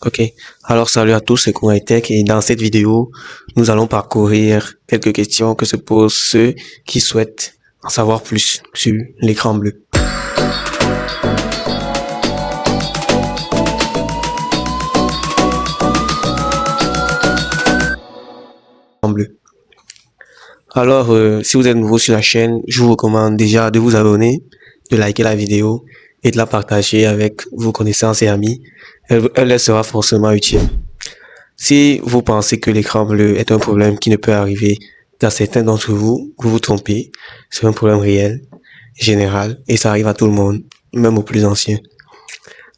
Ok, alors salut à tous, c'est Tech et dans cette vidéo, nous allons parcourir quelques questions que se posent ceux qui souhaitent en savoir plus sur l'écran bleu. Bleu. Alors, si vous êtes nouveau sur la chaîne, je vous recommande déjà de vous abonner, de liker la vidéo et de la partager avec vos connaissances et amis. Elle sera forcément utile. Si vous pensez que l'écran bleu est un problème qui ne peut arriver dans certains d'entre vous, vous vous trompez. C'est un problème réel, général, et ça arrive à tout le monde, même aux plus anciens.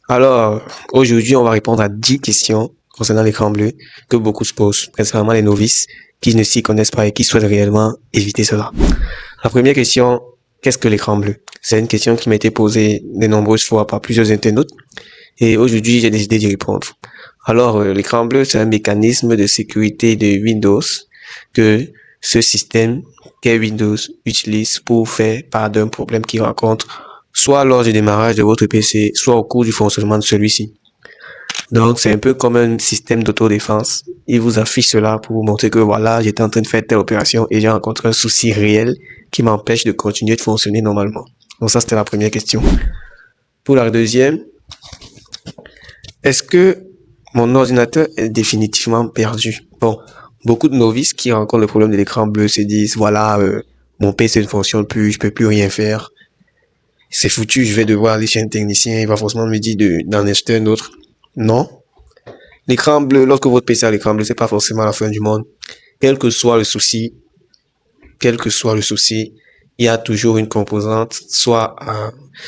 Alors, aujourd'hui, on va répondre à 10 questions concernant l'écran bleu que beaucoup se posent, principalement les novices qui ne s'y connaissent pas et qui souhaitent réellement éviter cela. La première question, qu'est-ce que l'écran bleu? C'est une question qui m'a été posée de nombreuses fois par plusieurs internautes et aujourd'hui, j'ai décidé d'y répondre. Alors, l'écran bleu, c'est un mécanisme de sécurité de Windows que ce système qu'est Windows utilise pour faire part d'un problème qu'il rencontre soit lors du démarrage de votre PC, soit au cours du fonctionnement de celui-ci. Donc, c'est un peu comme un système d'autodéfense. Il vous affiche cela pour vous montrer que voilà, j'étais en train de faire telle opération et j'ai rencontré un souci réel qui m'empêche de continuer de fonctionner normalement. Donc ça, c'était la première question. Pour la deuxième, est-ce que mon ordinateur est définitivement perdu? Bon, beaucoup de novices qui rencontrent le problème de l'écran bleu se disent, voilà, mon PC ne fonctionne plus, je peux plus rien faire. C'est foutu, je vais devoir aller chez un technicien, il va forcément me dire d'en acheter un autre. Non. L'écran bleu, lorsque votre PC a l'écran bleu, c'est pas forcément la fin du monde. Quel que soit le souci, il y a toujours une composante, soit,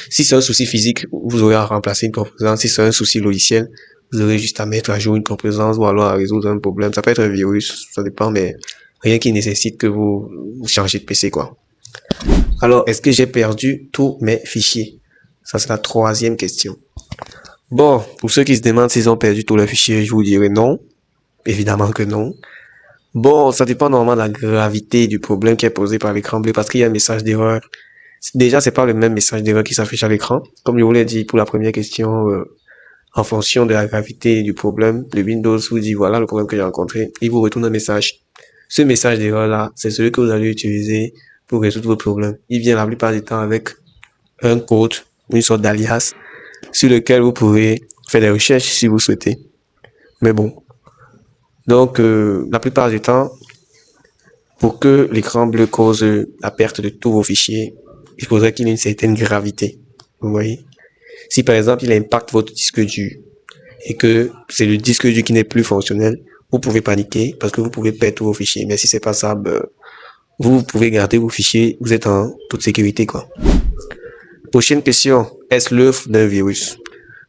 si c'est un souci physique, vous aurez à remplacer une composante. Si c'est un souci logiciel, vous aurez juste à mettre à jour une composante ou alors à résoudre un problème. Ça peut être un virus, ça dépend, mais rien qui nécessite que vous changez de PC, quoi. Alors, est-ce que j'ai perdu tous mes fichiers? Ça, c'est la troisième question. Bon, pour ceux qui se demandent s'ils ont perdu tous leurs fichiers, je vous dirais non. Évidemment que non. Bon, ça dépend normalement de la gravité du problème qui est posé par l'écran bleu parce qu'il y a un message d'erreur. Déjà, c'est pas le même message d'erreur qui s'affiche à l'écran. Comme je vous l'ai dit pour la première question, en fonction de la gravité du problème, le Windows vous dit voilà le problème que j'ai rencontré. Il vous retourne un message. Ce message d'erreur là, c'est celui que vous allez utiliser pour résoudre vos problèmes. Il vient la plupart du temps avec un code, une sorte d'alias, sur lequel vous pouvez faire des recherches si vous souhaitez. Mais bon. Donc, la plupart du temps, pour que l'écran bleu cause la perte de tous vos fichiers, il faudrait qu'il y ait une certaine gravité. Vous voyez? Si par exemple, il impacte votre disque dur et que c'est le disque dur qui n'est plus fonctionnel, vous pouvez paniquer parce que vous pouvez perdre tous vos fichiers. Mais si c'est pas ça, vous pouvez garder vos fichiers, vous êtes en toute sécurité, quoi. Prochaine question. Est-ce l'œuvre d'un virus?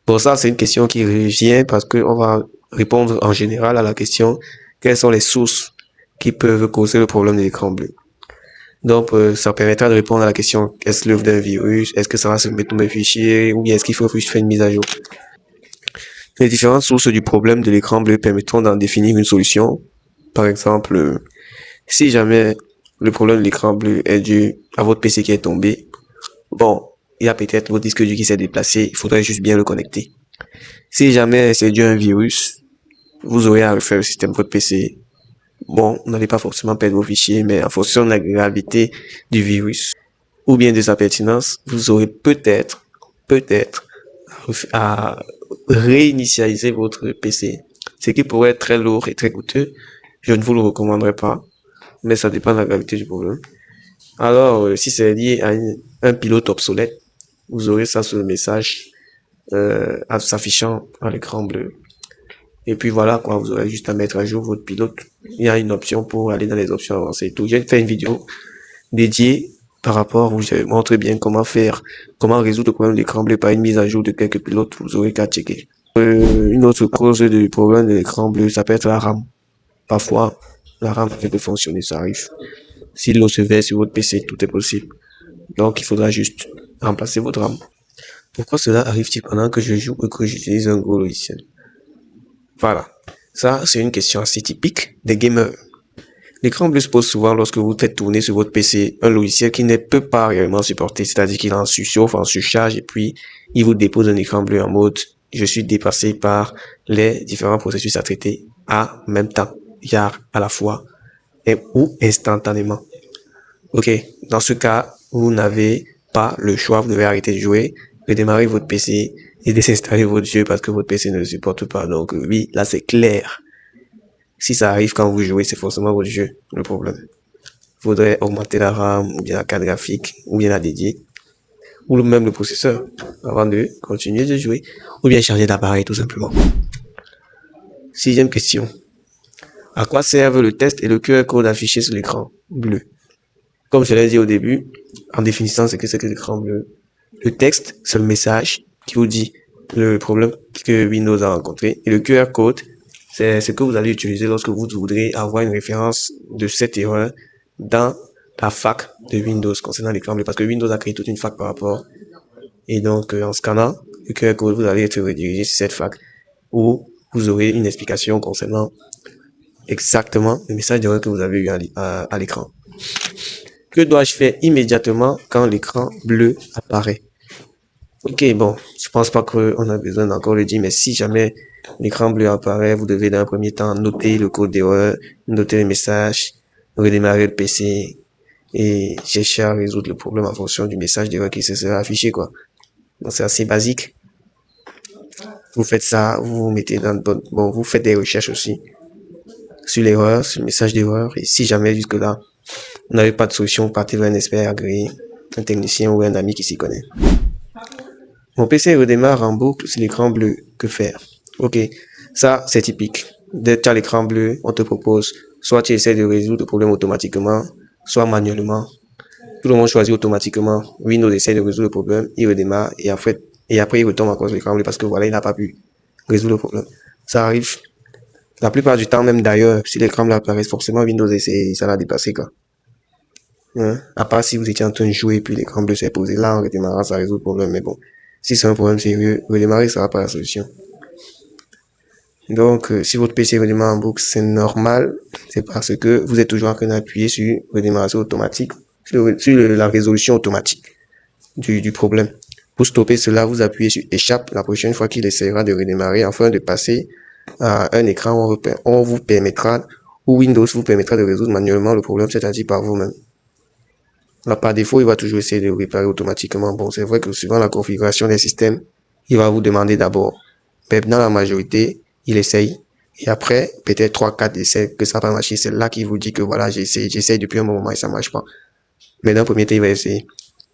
Bon, ça, c'est une question qui revient parce que on va répondre en général à la question quelles sont les sources qui peuvent causer le problème de l'écran bleu. Donc, ça permettra de répondre à la question est-ce l'œuvre d'un virus? Est-ce que ça va se mettre dans mes fichiers? Ou bien est-ce qu'il faut juste faire une mise à jour? Les différentes sources du problème de l'écran bleu permettront d'en définir une solution. Par exemple, si jamais le problème de l'écran bleu est dû à votre PC qui est tombé, bon, il y a peut-être votre disque dur qui s'est déplacé, il faudrait juste bien le connecter. Si jamais c'est dû à un virus, vous aurez à refaire le système de votre PC. Bon, vous n'allez pas forcément perdre vos fichiers, mais en fonction de la gravité du virus ou bien de sa pertinence, vous aurez peut-être à réinitialiser votre PC. Ce qui pourrait être très lourd et très coûteux. Je ne vous le recommanderais pas, mais ça dépend de la gravité du problème. Alors, si c'est lié à un pilote obsolète, vous aurez ça sur le message s'affichant à l'écran bleu. Et puis voilà, quoi, vous aurez juste à mettre à jour votre pilote. Il y a une option pour aller dans les options avancées et tout. J'ai fait une vidéo dédiée par rapport où je montre bien comment résoudre le problème de l'écran bleu par une mise à jour de quelques pilotes. Vous aurez qu'à checker. Une autre cause du problème de l'écran bleu, ça peut être la RAM. Parfois, la RAM peut fonctionner, ça arrive. Si l'eau se verse sur votre PC, tout est possible. Donc, il faudra juste remplacer votre RAM. Pourquoi cela arrive-t-il pendant que je joue ou que j'utilise un gros logiciel? Voilà. Ça, c'est une question assez typique des gamers. L'écran bleu se pose souvent lorsque vous faites tourner sur votre PC un logiciel qui ne peut pas réellement supporter, c'est-à-dire qu'il est en surchauffe, en surcharge, et puis il vous dépose un écran bleu en mode je suis dépassé par les différents processus à traiter à même temps, à la fois, ou instantanément. Ok, dans ce cas, vous n'avez pas le choix, vous devez arrêter de jouer, redémarrer votre PC et désinstaller votre jeu parce que votre PC ne le supporte pas. Donc oui, là c'est clair. Si ça arrive quand vous jouez, c'est forcément votre jeu le problème. Faudrait augmenter la RAM, ou bien la carte graphique, ou bien la dédier, ou même le processeur, avant de continuer de jouer, ou bien changer d'appareil tout simplement. Sixième question. À quoi servent le test et le QR code affiché sur l'écran bleu? Comme je l'ai dit au début, en définissant ce que c'est que l'écran bleu, le texte, c'est le message qui vous dit le problème que Windows a rencontré. Et le QR code, c'est ce que vous allez utiliser lorsque vous voudrez avoir une référence de cette erreur dans la fac de Windows concernant l'écran bleu. Parce que Windows a créé toute une fac par rapport. Et donc, en scannant le QR code, vous allez être redirigé sur cette fac où vous aurez une explication concernant exactement le message d'erreur que vous avez eu à l'écran. Que dois-je faire immédiatement quand l'écran bleu apparaît? Ok, bon, je pense pas qu'on a besoin d'encore le dire, mais si jamais l'écran bleu apparaît, vous devez dans un premier temps noter le code d'erreur, noter le message, redémarrer le PC et chercher à résoudre le problème en fonction du message d'erreur qui se sera affiché, quoi. Donc c'est assez basique. Vous faites ça, vous mettez vous faites des recherches aussi sur l'erreur, sur le message d'erreur, et si jamais jusque-là, vous n'avez pas de solution, partez vers un expert agréé, un technicien ou un ami qui s'y connaît. Mon PC redémarre en boucle sur l'écran bleu. Que faire? Ok, ça c'est typique. Dès que tu as l'écran bleu, on te propose soit tu essaies de résoudre le problème automatiquement, soit manuellement. Tout le monde choisit automatiquement. Windows essaie de résoudre le problème, il redémarre et après il retombe encore sur l'écran bleu parce que voilà, il n'a pas pu résoudre le problème. Ça arrive la plupart du temps, même d'ailleurs, si l'écran bleu apparaît, forcément Windows essaie, ça l'a dépassé, quoi. Hein? À part si vous étiez en train de jouer et puis l'écran bleu s'est posé là en redémarrant, ça résout le problème. Mais bon, si c'est un problème sérieux, redémarrer ne sera pas la solution. Donc, si votre PC redémarre en boucle, c'est normal. C'est parce que vous êtes toujours en train d'appuyer sur redémarration automatique, sur la résolution automatique du problème. Pour stopper cela, vous appuyez sur échappe la prochaine fois qu'il essaiera de redémarrer afin de passer à un écran où on vous permettra, où Windows vous permettra de résoudre manuellement le problème, c'est-à-dire par vous-même. Là, par défaut, il va toujours essayer de réparer automatiquement. Bon, c'est vrai que suivant la configuration des systèmes, il va vous demander d'abord. Mais dans la majorité, il essaye. Et après, peut-être 3-4 essais que ça va marcher. C'est là qu'il vous dit que voilà, j'essaye depuis un moment et ça marche pas. Mais dans le premier temps, il va essayer.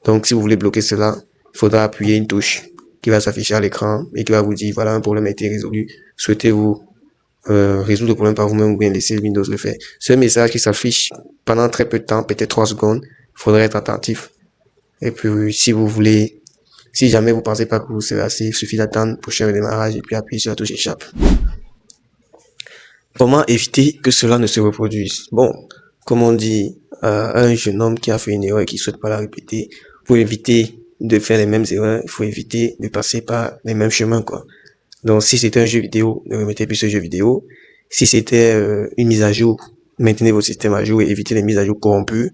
Donc, si vous voulez bloquer cela, il faudra appuyer une touche qui va s'afficher à l'écran et qui va vous dire, voilà, un problème a été résolu. Souhaitez-vous résoudre le problème par vous-même ou bien laisser Windows le faire. C'est un message qui s'affiche pendant très peu de temps, peut-être 3 secondes. Il faudrait être attentif. Et puis, si jamais vous pensez pas que vous serez assez, il suffit d'attendre le prochain redémarrage et puis appuyer sur la touche échappe. Comment éviter que cela ne se reproduise? Bon, comme on dit, un jeune homme qui a fait une erreur et qui souhaite pas la répéter, pour éviter de faire les mêmes erreurs, il faut éviter de passer par les mêmes chemins, quoi. Donc, si c'était un jeu vidéo, ne remettez plus ce jeu vidéo. Si c'était une mise à jour, maintenez votre système à jour et évitez les mises à jour corrompues.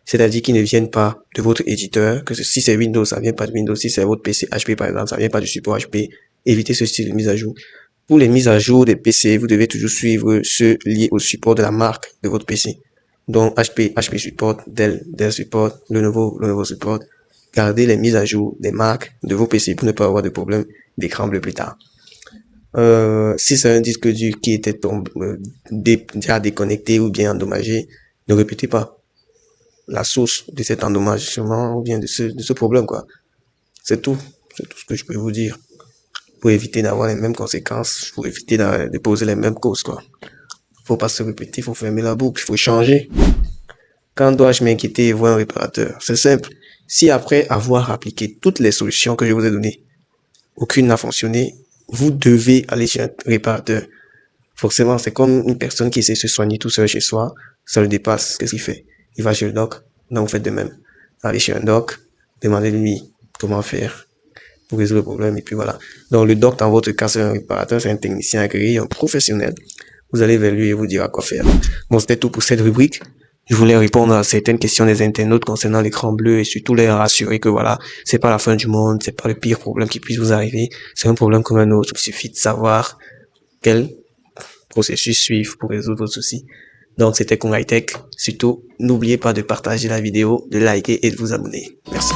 C'est-à-dire qu'ils ne viennent pas de votre éditeur, que si c'est Windows, ça vient pas de Windows, si c'est votre PC HP par exemple, ça vient pas du support HP, évitez ce style de mise à jour. Pour les mises à jour des PC, vous devez toujours suivre ceux liés au support de la marque de votre PC. Donc HP support, Dell support, Lenovo support. Gardez les mises à jour des marques de vos PC pour ne pas avoir de problème d'écran bleu plus tard. Si c'est un disque dur qui était déjà déconnecté ou bien endommagé, ne répétez pas la source de cet endommagement ou bien de ce problème, quoi. C'est tout ce que je peux vous dire pour éviter d'avoir les mêmes conséquences, pour éviter de poser les mêmes causes, quoi. Faut pas se répéter, faut fermer la boucle, faut changer. Quand dois-je m'inquiéter et voir un réparateur? C'est simple. Si après avoir appliqué toutes les solutions que je vous ai données, aucune n'a fonctionné, vous devez aller chez un réparateur. Forcément, c'est comme une personne qui essaie de se soigner tout seul chez soi, ça le dépasse. Qu'est-ce qu'il fait? Il va chez le doc. Donc, vous faites de même. Allez chez un doc, demandez-lui comment faire pour résoudre le problème, et puis voilà. Donc, le doc, dans votre cas, c'est un réparateur, c'est un technicien agréé, un professionnel. Vous allez vers lui et vous dire à quoi faire. Bon, c'était tout pour cette rubrique. Je voulais répondre à certaines questions des internautes concernant l'écran bleu et surtout les rassurer que voilà, c'est pas la fin du monde, c'est pas le pire problème qui puisse vous arriver, c'est un problème comme un autre. Il suffit de savoir quel processus suivre pour résoudre vos soucis. Donc c'était Kung High Tech. Surtout, n'oubliez pas de partager la vidéo, de liker et de vous abonner. Merci.